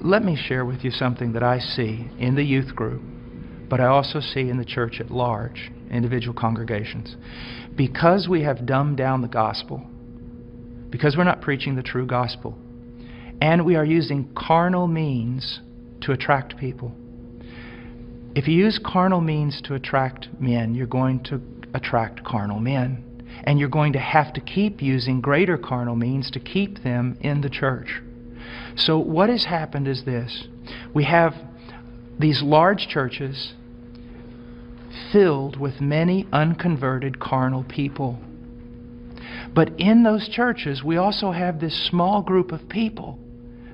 let me share with you something that I see in the youth group, but I also see in the church at large, individual congregations. Because we have dumbed down the gospel, because we're not preaching the true gospel, and we are using carnal means to attract people. If you use carnal means to attract men, you're going to attract carnal men. And you're going to have to keep using greater carnal means to keep them in the church. So what has happened is this. We have these large churches filled with many unconverted carnal people. But in those churches, we also have this small group of people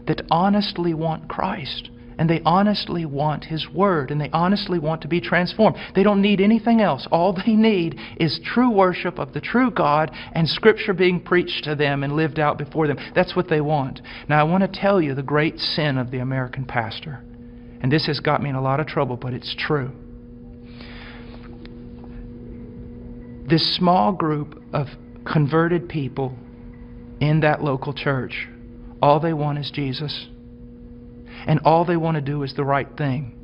that honestly want Christ. And they honestly want His Word. And they honestly want to be transformed. They don't need anything else. All they need is true worship of the true God and Scripture being preached to them and lived out before them. That's what they want. Now I want to tell you the great sin of the American pastor. And this has got me in a lot of trouble, but it's true. This small group of converted people in that local church, all they want is Jesus. And all they want to do is the right thing.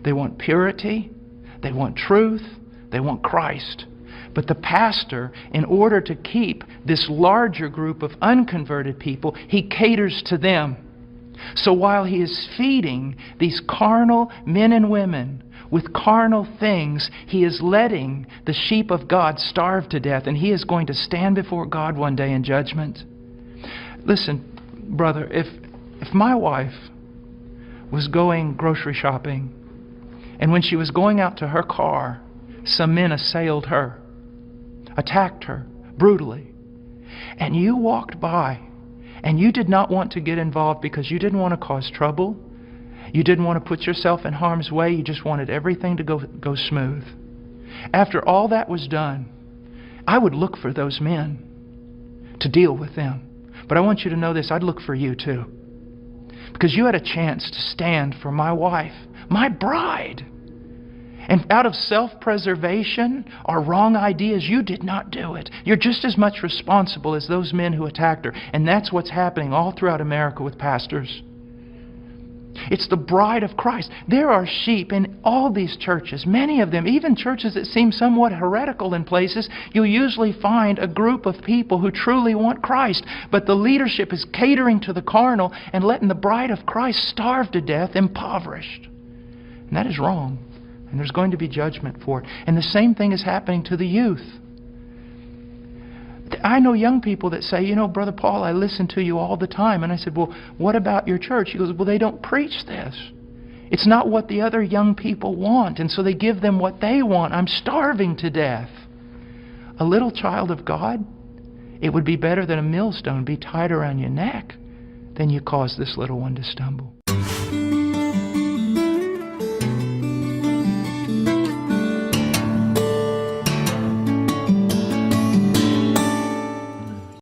They want purity, they want truth, they want Christ. But the pastor, in order to keep this larger group of unconverted people, he caters to them. So while he is feeding these carnal men and women with carnal things, he is letting the sheep of God starve to death, and he is going to stand before God one day in judgment. Listen, brother, if my wife was going grocery shopping, and when she was going out to her car, some men assailed her, attacked her brutally, and you walked by, and you did not want to get involved because you didn't want to cause trouble, you didn't want to put yourself in harm's way, you just wanted everything to go smooth. After all that was done, I would look for those men to deal with them. But I want you to know this, I'd look for you too. Because you had a chance to stand for my wife, my bride. And out of self-preservation or wrong ideas, you did not do it. You're just as much responsible as those men who attacked her. And that's what's happening all throughout America with pastors. It's the bride of Christ. There are sheep in all these churches, many of them, even churches that seem somewhat heretical in places. You'll usually find a group of people who truly want Christ, but the leadership is catering to the carnal and letting the bride of Christ starve to death, impoverished. And that is wrong. And there's going to be judgment for it. And the same thing is happening to the youth. I know young people that say, you know, Brother Paul, I listen to you all the time. And I said, well, what about your church? He goes, well, they don't preach this. It's not what the other young people want. And so they give them what they want. I'm starving to death. A little child of God, it would be better that a millstone be tied around your neck than you cause this little one to stumble.